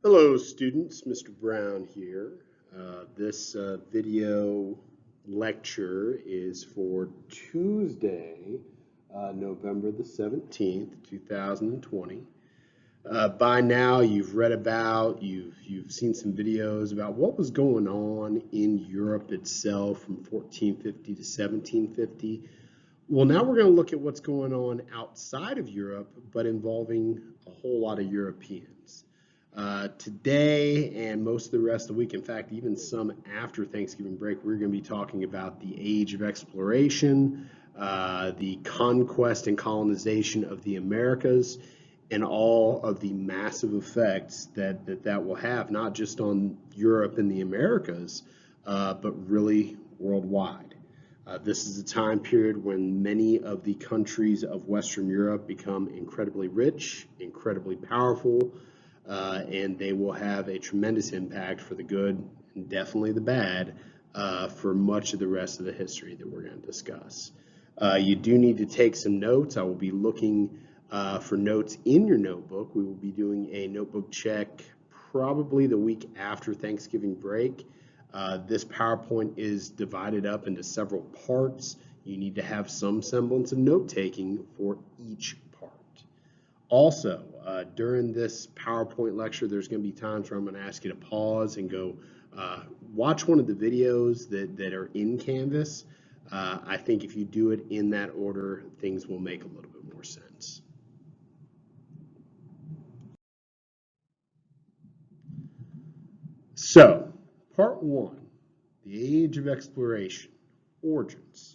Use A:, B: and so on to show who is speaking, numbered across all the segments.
A: Hello students, Mr. Brown here. This video lecture is for Tuesday, November the 17th, 2020. By now you've read about, you've seen some videos about what was going on in Europe itself from 1450 to 1750. Well, now we're going to look at what's going on outside of Europe, but involving a whole lot of Europeans. Today and most of the rest of the week, in fact, even some after Thanksgiving break, we're going to be talking about the age of exploration, the conquest and colonization of the Americas, and all of the massive effects that will have, not just on Europe and the Americas, but really worldwide. This is a time period when many of the countries of Western Europe become incredibly rich, incredibly powerful, and they will have a tremendous impact for the good and definitely the bad for much of the rest of the history that we're going to discuss. You do need to take some notes. I will be looking for notes in your notebook. We will be doing a notebook check probably the week after Thanksgiving break. This PowerPoint is divided up into several parts. You need to have some semblance of note-taking for each part. Also, during this PowerPoint lecture, there's going to be times where I'm going to ask you to pause and go watch one of the videos that are in Canvas. I think if you do it in that order, things will make a little bit more sense. So, part one, the age of exploration, origins.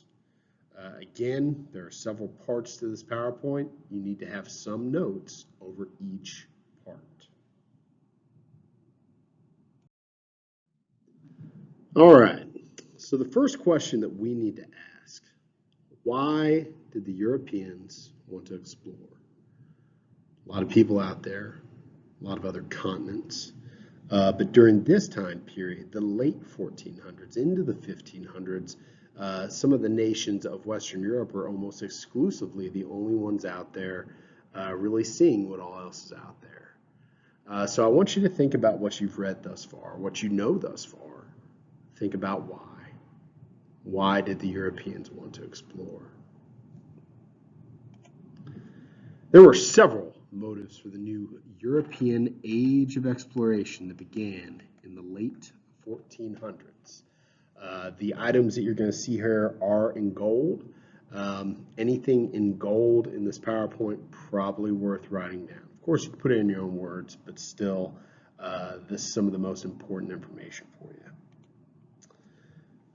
A: Again, there are several parts to this PowerPoint. You need to have some notes over each part. All right, so the first question that we need to ask, why did the Europeans want to explore? A lot of people out there, a lot of other continents. But during this time period, the late 1400s into the 1500s, some of the nations of Western Europe are almost exclusively the only ones out there really seeing what all else is out there. So I want you to think about what you've read thus far, what you know thus far. Think about why. Why did the Europeans want to explore? There were several motives for the new European age of exploration that began in the late 1400s. The items that you're going to see here are in gold. Anything in gold in this PowerPoint probably worth writing down. Of course, you can put it in your own words, but still, this is some of the most important information for you.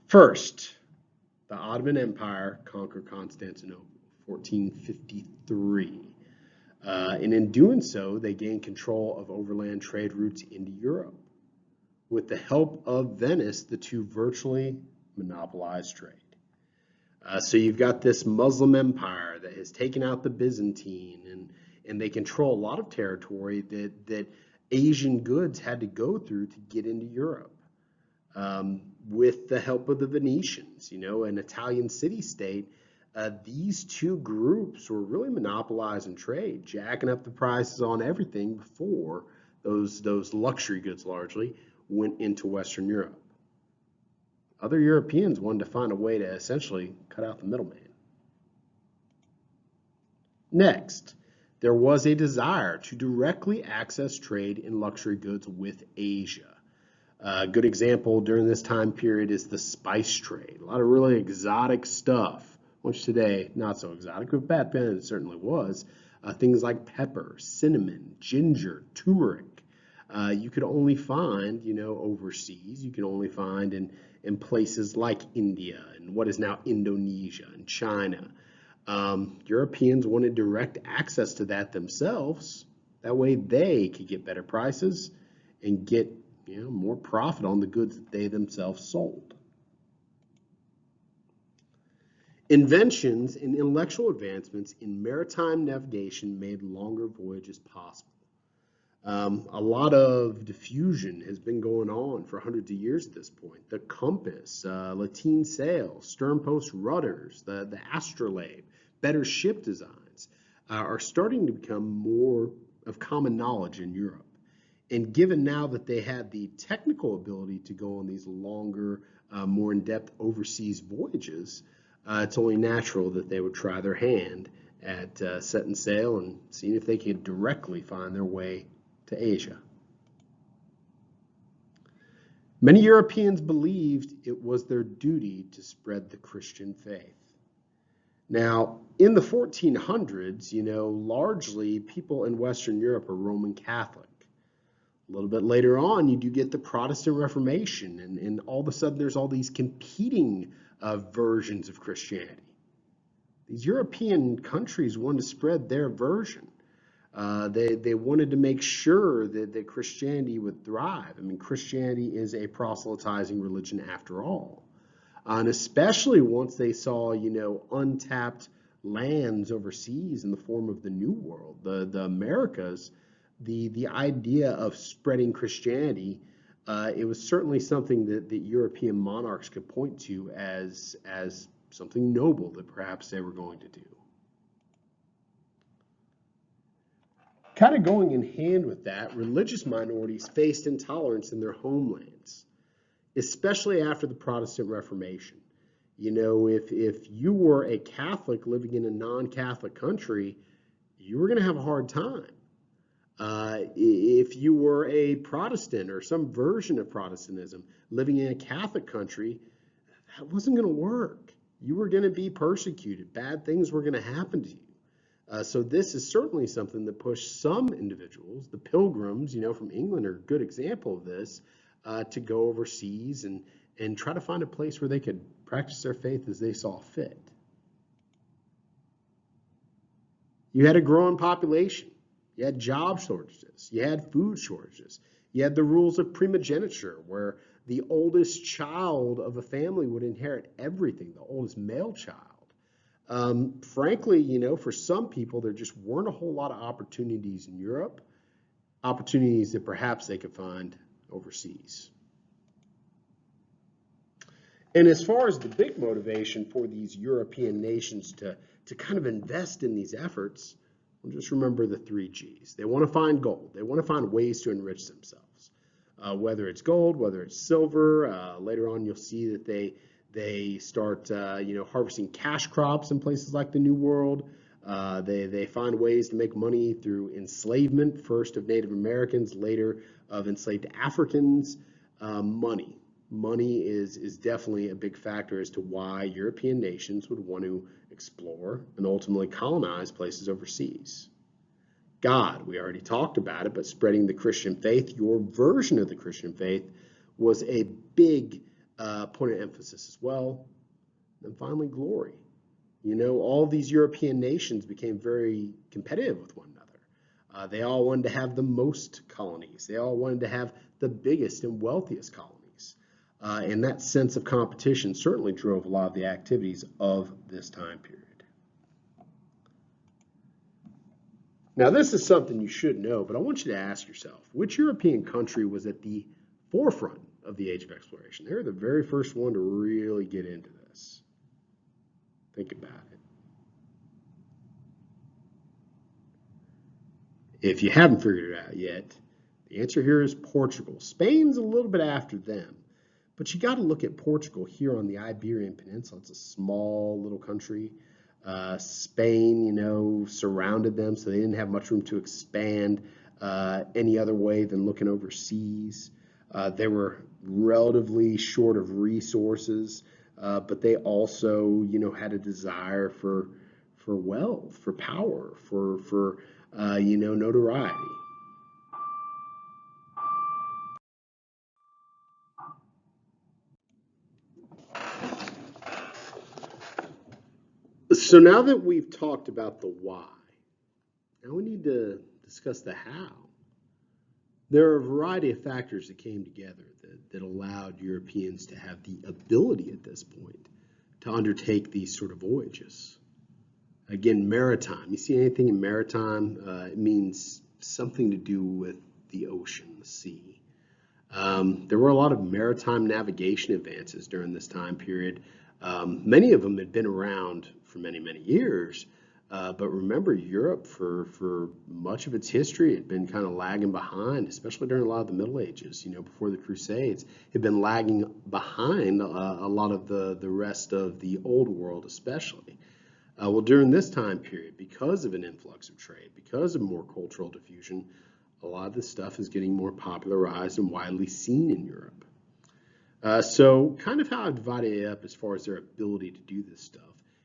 A: First, the Ottoman Empire conquered Constantinople, 1453. And in doing so, they gained control of overland trade routes into Europe. With the help of Venice, the two virtually monopolized trade. So you've got this Muslim empire that has taken out the Byzantine, and they control a lot of territory that Asian goods had to go through to get into Europe. With the help of the Venetians, an Italian city-state, these two groups were really monopolizing trade, jacking up the prices on everything before those luxury goods largely went into Western Europe. Other Europeans wanted to find a way to essentially cut out the middleman. Next, there was a desire to directly access trade in luxury goods with Asia. A good example during this time period is the spice trade. A lot of really exotic stuff, which today not so exotic, but back then it certainly was. Things like pepper, cinnamon, ginger, turmeric. You could only find, overseas. You can only find in places like India and what is now Indonesia and China. Europeans wanted direct access to that themselves. That way they could get better prices and get more profit on the goods that they themselves sold. Inventions and intellectual advancements in maritime navigation made longer voyages possible. A lot of diffusion has been going on for hundreds of years at this point. The compass, lateen sails, sternpost rudders, the astrolabe, better ship designs are starting to become more of common knowledge in Europe. And given now that they had the technical ability to go on these longer, more in-depth overseas voyages, it's only natural that they would try their hand at setting sail and seeing if they could directly find their way to Asia. Many Europeans believed it was their duty to spread the Christian faith. Now, in the 1400s, largely people in Western Europe are Roman Catholic. A little bit later on, you do get the Protestant Reformation, and all of a sudden there's all these competing versions of Christianity. These European countries wanted to spread their version. They wanted to make sure that Christianity would thrive. I mean, Christianity is a proselytizing religion after all. And especially once they saw, untapped lands overseas in the form of the New World, the Americas, the idea of spreading Christianity, it was certainly something that European monarchs could point to as something noble that perhaps they were going to do. Kind of going in hand with that, religious minorities faced intolerance in their homelands, especially after the Protestant Reformation. If you were a Catholic living in a non-Catholic country, you were going to have a hard time. If you were a Protestant or some version of Protestantism living in a Catholic country, that wasn't going to work. You were going to be persecuted. Bad things were going to happen to you. So this is certainly something that pushed some individuals, the Pilgrims, from England are a good example of this, to go overseas and try to find a place where they could practice their faith as they saw fit. You had a growing population. You had job shortages. You had food shortages. You had the rules of primogeniture, where the oldest child of a family would inherit everything, the oldest male child. Frankly, for some people, there just weren't a whole lot of opportunities in Europe, opportunities that perhaps they could find overseas. And as far as the big motivation for these European nations to kind of invest in these efforts, well, just remember the 3 G's. They want to find gold. They want to find ways to enrich themselves, whether it's gold, whether it's silver. Later on, you'll see that they start harvesting cash crops in places like the New World. They find ways to make money through enslavement, first of Native Americans, later of enslaved Africans. Money is definitely a big factor as to why European nations would want to explore and ultimately colonize places overseas. God, we already talked about it, but spreading the Christian faith, your version of the Christian faith, was a big point of emphasis as well. And finally, glory. All these European nations became very competitive with one another. They all wanted to have the most colonies. They all wanted to have the biggest and wealthiest colonies. And that sense of competition certainly drove a lot of the activities of this time period. Now, this is something you should know, but I want you to ask yourself, which European country was at the forefront of the Age of Exploration? They were the very first one to really get into this. Think about it. If you haven't figured it out yet, the answer here is Portugal. Spain's a little bit after them. But you got to look at Portugal here on the Iberian Peninsula. It's a small little country. Spain, surrounded them, so they didn't have much room to expand any other way than looking overseas. They were relatively short of resources, but they also, had a desire for wealth, for power, for notoriety. So now that we've talked about the why, now we need to discuss the how. There are a variety of factors that came together that allowed Europeans to have the ability at this point to undertake these sort of voyages. Again, maritime. You see anything in maritime, it means something to do with the ocean, the sea. There were a lot of maritime navigation advances during this time period. Many of them had been around for many, many years, But remember, Europe for much of its history had been kind of lagging behind, especially during a lot of the Middle Ages, before the Crusades. It had been lagging behind a lot of the rest of the Old World, especially. Well, during this time period, because of an influx of trade, because of more cultural diffusion, a lot of this stuff is getting more popularized and widely seen in Europe. So kind of how I've divided it up as far as their ability to do this stuff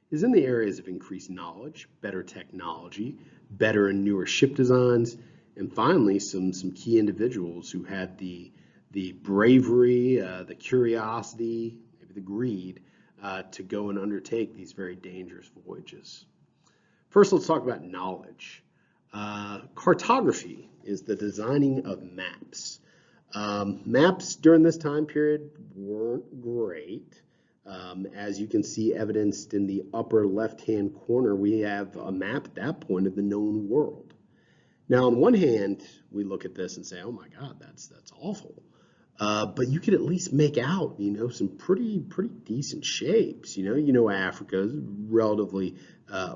A: is in the areas of increased knowledge, better technology, better and newer ship designs, and finally some key individuals who had the bravery, the curiosity, maybe the greed to go and undertake these very dangerous voyages. First, let's talk about knowledge. Cartography is the designing of maps. Maps during this time period weren't great. As you can see evidenced in the upper left-hand corner, we have a map at that point of the known world. Now, on one hand, we look at this and say, oh my God, that's awful. But you could at least make out, some pretty decent shapes. Africa is relatively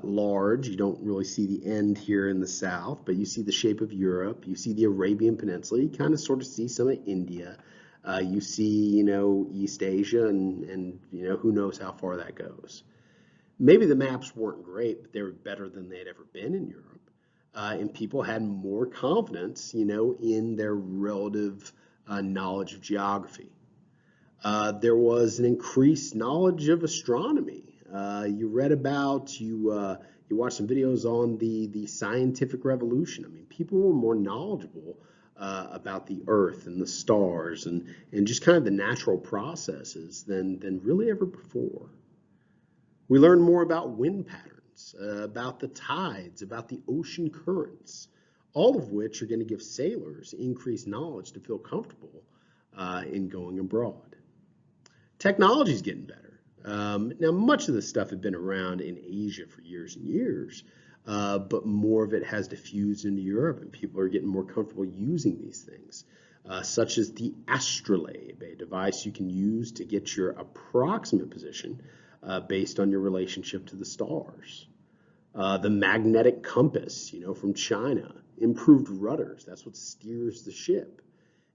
A: large. You don't really see the end here in the south, but you see the shape of Europe. You see the Arabian Peninsula. You kind of sort of see some of India. You see, East Asia, and who knows how far that goes. Maybe the maps weren't great, but they were better than they'd ever been in Europe. And people had more confidence, in their relative knowledge of geography. There was an increased knowledge of astronomy. You read about, you watched some videos on the scientific revolution. I mean, people were more knowledgeable about the Earth and the stars and just kind of the natural processes than really ever before. We learned more about wind patterns, about the tides, about the ocean currents, all of which are going to give sailors increased knowledge to feel comfortable in going abroad. Technology is getting better. Now, much of this stuff had been around in Asia for years and years, but more of it has diffused into Europe, and people are getting more comfortable using these things, such as the astrolabe, a device you can use to get your approximate position based on your relationship to the stars. The magnetic compass, from China, improved rudders, that's what steers the ship.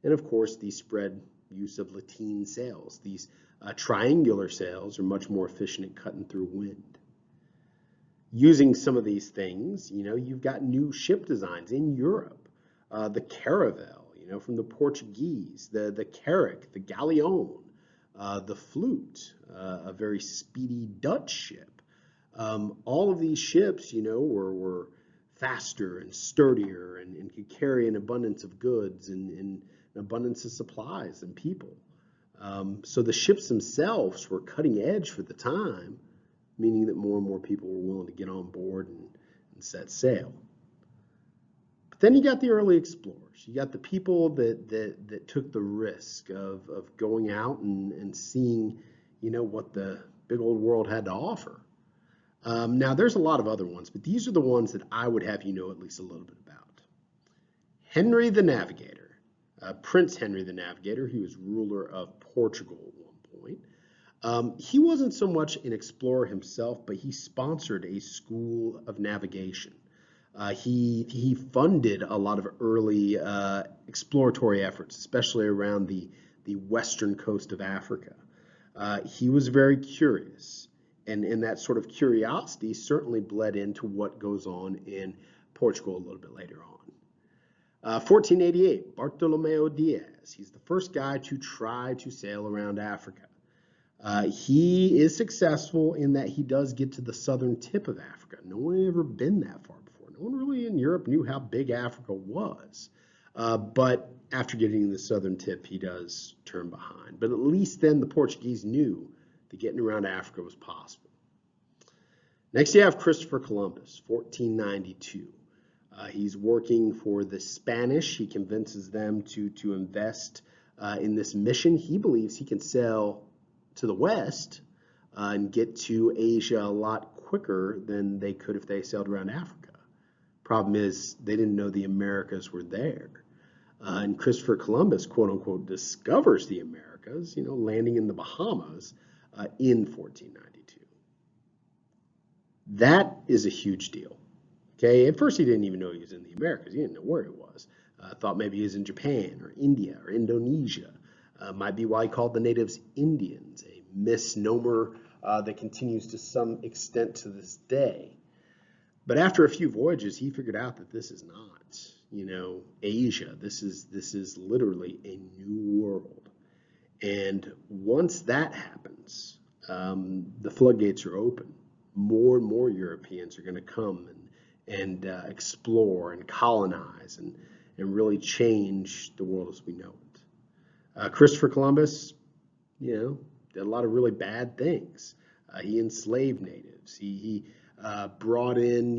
A: And of course, the spread use of lateen sails. These triangular sails are much more efficient at cutting through wind. Using some of these things, you've got new ship designs in Europe. The caravel, from the Portuguese, the carrack, the galleon, the flute, a very speedy Dutch ship. All of these ships, were faster and sturdier and could carry an abundance of goods and an abundance of supplies and people. So the ships themselves were cutting edge for the time, meaning that more and more people were willing to get on board and set sail. But then you got the early explorers. You got the people that took the risk of going out and seeing, what the big old world had to offer. Now, there's a lot of other ones, but these are the ones that I would have you know at least a little bit about. Henry the Navigator, Prince Henry the Navigator, he was ruler of Portugal at one point. He wasn't so much an explorer himself, but he sponsored a school of navigation. He funded a lot of early exploratory efforts, especially around the western coast of Africa. He was very curious. And that sort of curiosity certainly bled into what goes on in Portugal a little bit later on. 1488, Bartolomeo Diaz. He's the first guy to try to sail around Africa. He is successful in that he does get to the southern tip of Africa. No one had ever been that far before. No one really in Europe knew how big Africa was. But after getting to the southern tip, he does turn behind. But at least then the Portuguese knew that getting around Africa was possible. Next, you have Christopher Columbus, 1492. He's working for the Spanish. He convinces them to invest in this mission. He believes he can sail to the west and get to Asia a lot quicker than they could if they sailed around Africa. Problem is, they didn't know the Americas were there. And Christopher Columbus, quote unquote, discovers the Americas, landing in the Bahamas in 1492. That is a huge deal. Okay, at first he didn't even know he was in the Americas. He didn't know where he was. Thought maybe he was in Japan or India or Indonesia. Might be why he called the natives Indians, a misnomer that continues to some extent to this day. But after a few voyages, he figured out that this is not, Asia. This is literally a new world. And once that happens, the floodgates are open. More and more Europeans are going to come and explore and colonize and really change the world as we know it. Christopher Columbus, did a lot of really bad things. He enslaved natives. He brought in,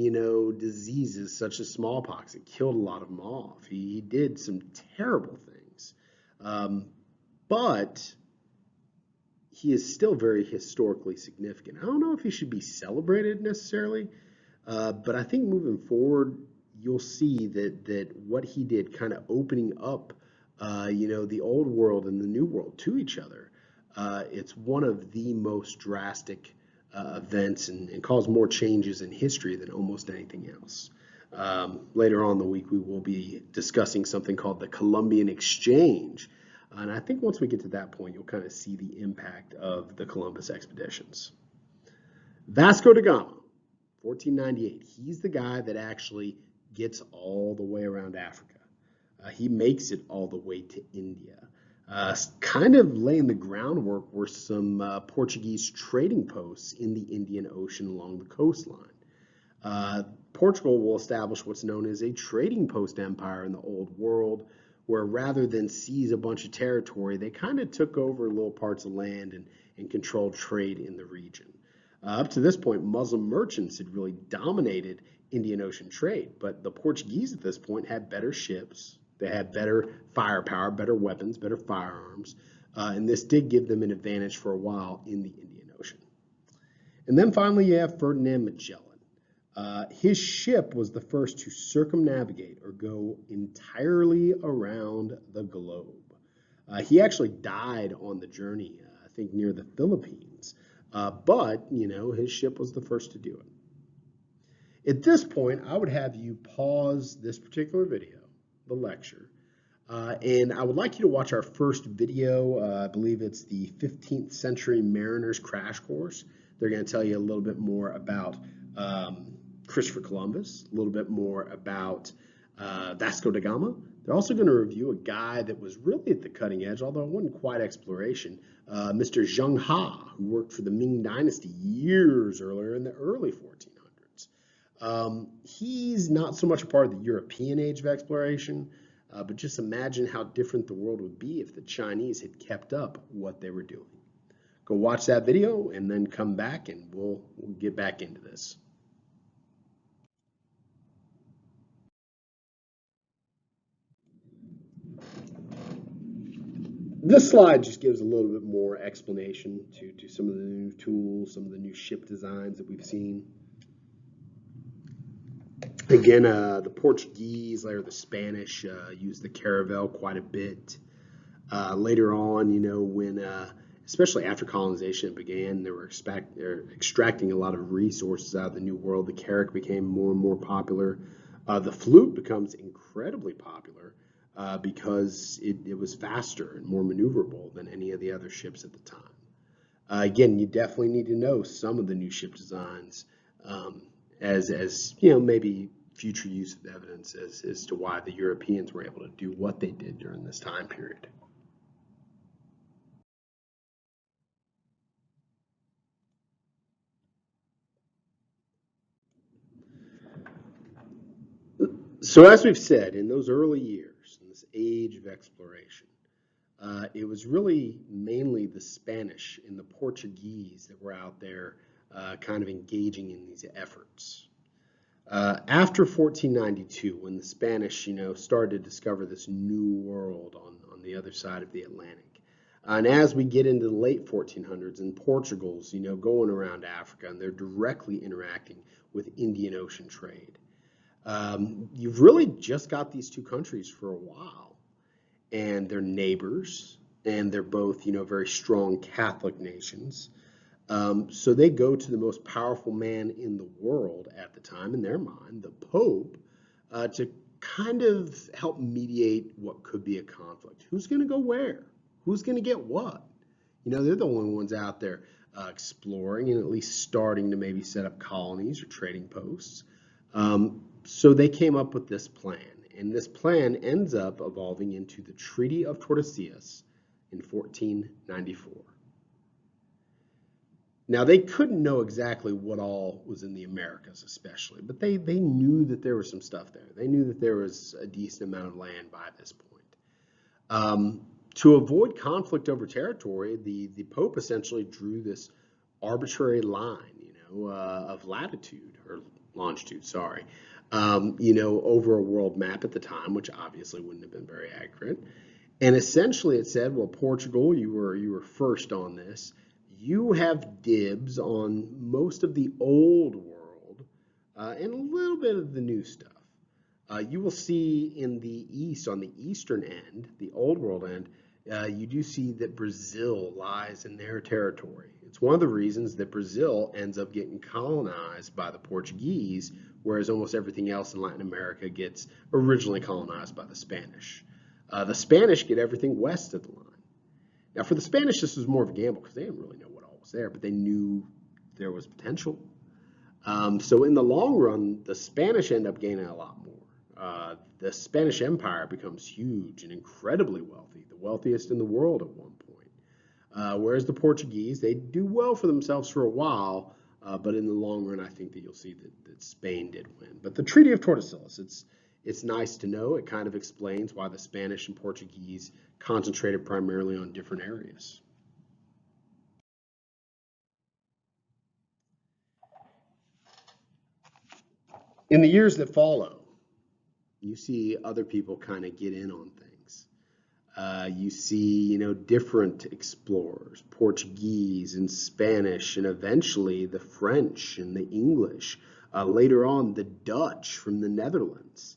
A: diseases such as smallpox. It killed a lot of them off. He did some terrible things. But he is still very historically significant. I don't know if he should be celebrated necessarily, but I think moving forward, you'll see that what he did, kind of opening up, the old world and the new world to each other, it's one of the most drastic events and caused more changes in history than almost anything else. Later on in the week, we will be discussing something called the Columbian Exchange. And I think once we get to that point, you'll kind of see the impact of the Columbus expeditions. Vasco da Gama, 1498. He's the guy that actually gets all the way around Africa. He makes it all the way to India. Kind of laying the groundwork were some Portuguese trading posts in the Indian Ocean along the coastline. Portugal will establish what's known as a trading post empire in the Old World, where rather than seize a bunch of territory, they kind of took over little parts of land and controlled trade in the region. Up to this point, Muslim merchants had really dominated Indian Ocean trade, but the Portuguese at this point had better ships, they had better firepower, better weapons, better firearms, and this did give them an advantage for a while in the Indian Ocean. And then finally, you have Ferdinand Magellan. His ship was the first to circumnavigate or go entirely around the globe. He actually died on the journey, I think near the Philippines, but his ship was the first to do it. At this point, I would have you pause this particular video, the lecture, and I would like you to watch our first video. I believe it's the 15th Century Mariners Crash Course. They're going to tell you a little bit more about Christopher Columbus, a little bit more about Vasco da Gama. They're also going to review a guy that was really at the cutting edge, although it wasn't quite exploration, Mr. Zheng Ha, who worked for the Ming Dynasty years earlier in the early 1400s. He's not so much a part of the European age of exploration, but just imagine how different the world would be if the Chinese had kept up what they were doing. Go watch that video and then come back and we'll get back into this. This slide just gives a little bit more explanation to some of the new tools, some of the new ship designs that we've seen. Again, the Portuguese or the Spanish used the caravel quite a bit. Later on, when especially after colonization began, they were extracting a lot of resources out of the New World. The carrack became more and more popular. The flute becomes incredibly popular because it was faster and more maneuverable than any of the other ships at the time. Again, you definitely need to know some of the new ship designs as maybe future use of evidence as to why the Europeans were able to do what they did during this time period. So as we've said, in those early years, in this age of exploration, it was really mainly the Spanish and the Portuguese that were out there kind of engaging in these efforts. After 1492, when the Spanish, started to discover this new world on the other side of the Atlantic, and as we get into the late 1400s and Portugal's, going around Africa and they're directly interacting with Indian Ocean trade, you've really just got these two countries for a while, and they're neighbors, and they're both, very strong Catholic nations. So they go to the most powerful man in the world at the time, in their mind, the Pope, to kind of help mediate what could be a conflict. Who's going to go where? Who's going to get what? They're the only ones out there exploring and at least starting to maybe set up colonies or trading posts. So they came up with this plan, and this plan ends up evolving into the Treaty of Tordesillas in 1494. Now, they couldn't know exactly what all was in the Americas, especially, but they knew that there was some stuff there. They knew that there was a decent amount of land by this point. To avoid conflict over territory, the Pope essentially drew this arbitrary line, of latitude or longitude, sorry, over a world map at the time, which obviously wouldn't have been very accurate. And essentially, it said, well, Portugal, you were first on this. You have dibs on most of the old world and a little bit of the new stuff. You will see in the east, on the eastern end, the old world end, you do see that Brazil lies in their territory. It's one of the reasons that Brazil ends up getting colonized by the Portuguese, whereas almost everything else in Latin America gets originally colonized by the Spanish. The Spanish get everything west of the line. Now, for the Spanish, this was more of a gamble because they didn't really know what all was there, but they knew there was potential. So in the long run, the Spanish end up gaining a lot more. The Spanish Empire becomes huge and incredibly wealthy, the wealthiest in the world at one point. Whereas the Portuguese, they do well for themselves for a while, but in the long run, I think that you'll see that Spain did win. But the Treaty of Tordesillas, it's nice to know. It kind of explains why the Spanish and Portuguese concentrated primarily on different areas. In the years that follow, you see other people kind of get in on things. You see, different explorers, Portuguese and Spanish, and eventually the French and the English. Later on, the Dutch from the Netherlands.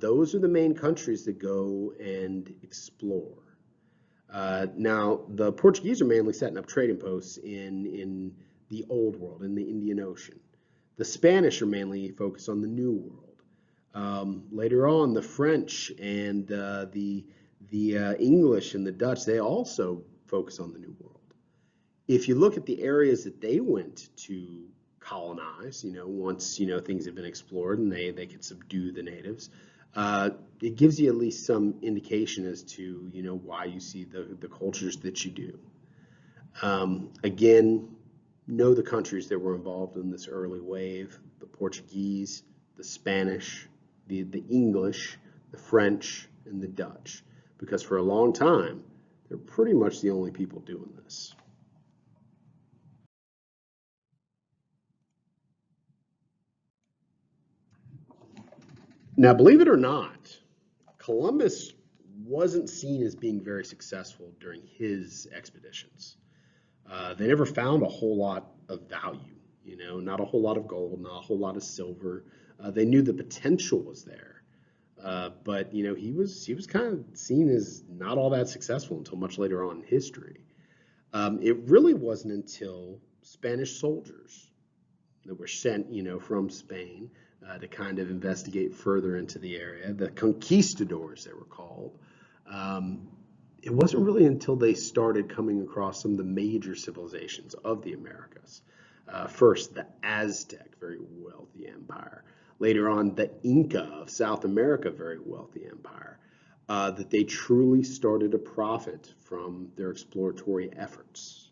A: Those are the main countries that go and explore. Now, the Portuguese are mainly setting up trading posts in the Old World, in the Indian Ocean. The Spanish are mainly focused on the New World. Later on, the French and the English and the Dutch, they also focus on the New World. If you look at the areas that they went to colonize, once, things have been explored and they can subdue the natives, it gives you at least some indication as to, why you see the cultures that you do. Again, know the countries that were involved in this early wave: the Portuguese, the Spanish, the English, the French, and the Dutch, because for a long time, they're pretty much the only people doing this. Now, believe it or not, Columbus wasn't seen as being very successful during his expeditions. They never found a whole lot of value, not a whole lot of gold, not a whole lot of silver. They knew the potential was there, but he was kind of seen as not all that successful until much later on in history. It really wasn't until Spanish soldiers that were sent, from Spain to kind of investigate further into the area, the conquistadors they were called. It wasn't really until they started coming across some of the major civilizations of the Americas. First, the Aztec, very wealthy empire. Later on, the Inca of South America, very wealthy empire. That they truly started to profit from their exploratory efforts.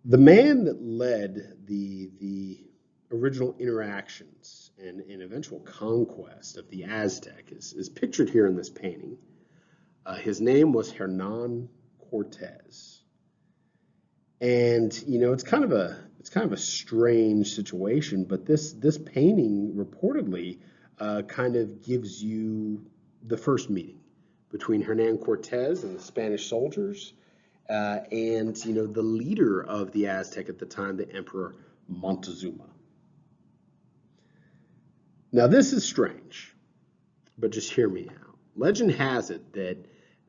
A: The man that led the original interactions and eventual conquest of the Aztec is pictured here in this painting. His name was Hernan Cortez. And it's kind of a strange situation, but this painting reportedly kind of gives you the first meeting between Hernan Cortez and the Spanish soldiers, and the leader of the Aztec at the time, the Emperor Montezuma. Now, this is strange, but just hear me out. Legend has it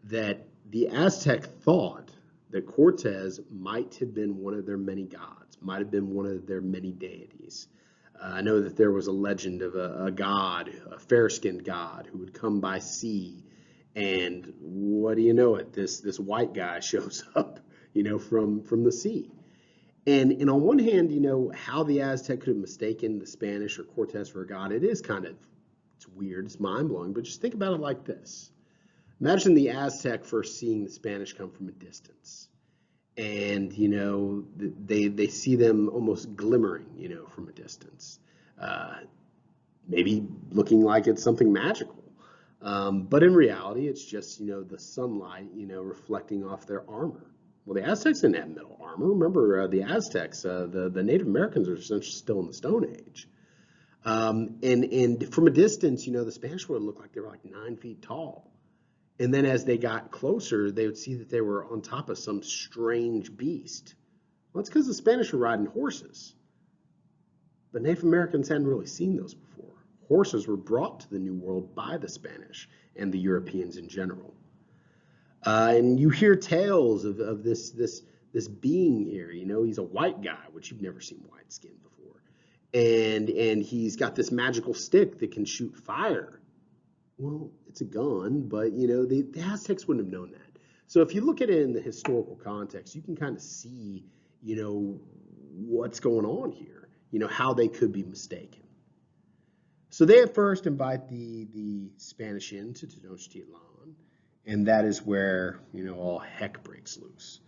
A: that the Aztec thought that Cortez might have been one of their many gods, might have been one of their many deities. I know that there was a legend of a god, a fair-skinned god, who would come by sea, and what do you know it? This white guy shows up, from the sea. And on one hand, how the Aztec could have mistaken the Spanish or Cortez for a god, it's weird, it's mind-blowing, but just think about it like this. Imagine the Aztec first seeing the Spanish come from a distance. And, they see them almost glimmering, from a distance. Maybe looking like it's something magical. But in reality, it's just, the sunlight, reflecting off their armor. Well, the Aztecs didn't have metal armor. Remember, the Aztecs, the Native Americans are essentially still in the Stone Age. And from a distance, the Spanish would look like they were like 9 feet tall. And then as they got closer, they would see that they were on top of some strange beast. Well, that's because the Spanish were riding horses. But Native Americans hadn't really seen those before. Horses were brought to the New World by the Spanish and the Europeans in general. And you hear tales of this being here. He's a white guy, which you've never seen white skin before. And he's got this magical stick that can shoot fire. Well, it's a gun, but the Aztecs wouldn't have known that. So if you look at it in the historical context, you can kind of see, what's going on here, how they could be mistaken. So they at first invite the Spanish into Tenochtitlan, and that is where, all heck breaks loose.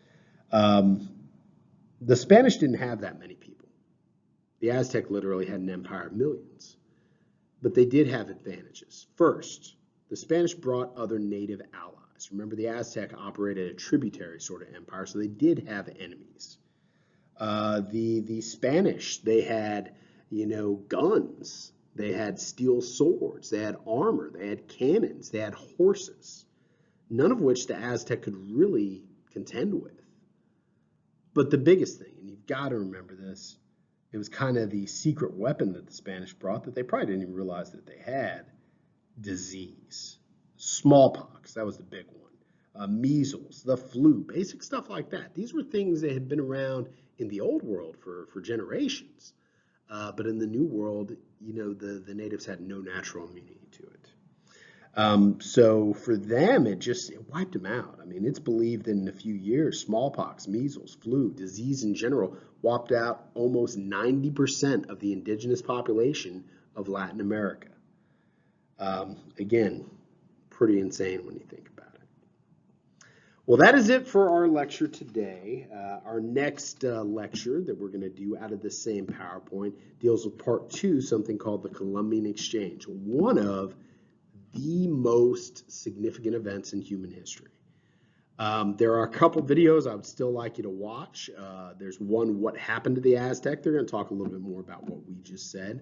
A: The Spanish didn't have that many people. The Aztec literally had an empire of millions. But they did have advantages. First, the Spanish brought other native allies. Remember, the Aztec operated a tributary sort of empire, so they did have enemies. The Spanish, they had, guns. They had steel swords. They had armor. They had cannons. They had horses. None of which the Aztec could really contend with. But the biggest thing, and you've got to remember this, it was kind of the secret weapon that the Spanish brought that they probably didn't even realize that they had. Disease. Smallpox, that was the big one. Measles, the flu, basic stuff like that. These were things that had been around in the old world for generations. But in the new world, the natives had no natural immunity to it. So for them, it wiped them out. I mean, it's believed that in a few years, smallpox, measles, flu, disease in general, wiped out almost 90% of the indigenous population of Latin America. Again, pretty insane when you think about it. Well, that is it for our lecture today. Our next lecture that we're going to do out of this same PowerPoint deals with part 2, something called the Columbian Exchange, one of the most significant events in human history. There are a couple videos I would still like you to watch. There's one, What Happened to the Aztec? They're going to talk a little bit more about what we just said.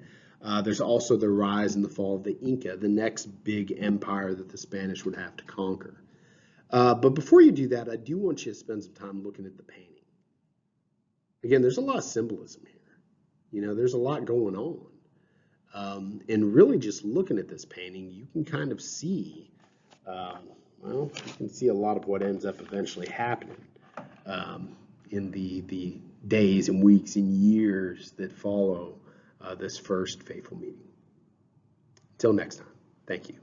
A: There's also the rise and the fall of the Inca, the next big empire that the Spanish would have to conquer. But before you do that, I do want you to spend some time looking at the painting. Again, there's a lot of symbolism here. There's a lot going on. And really just looking at this painting, you can kind of see, you can see a lot of what ends up eventually happening in the days and weeks and years that follow this first fateful meeting. Until next time, thank you.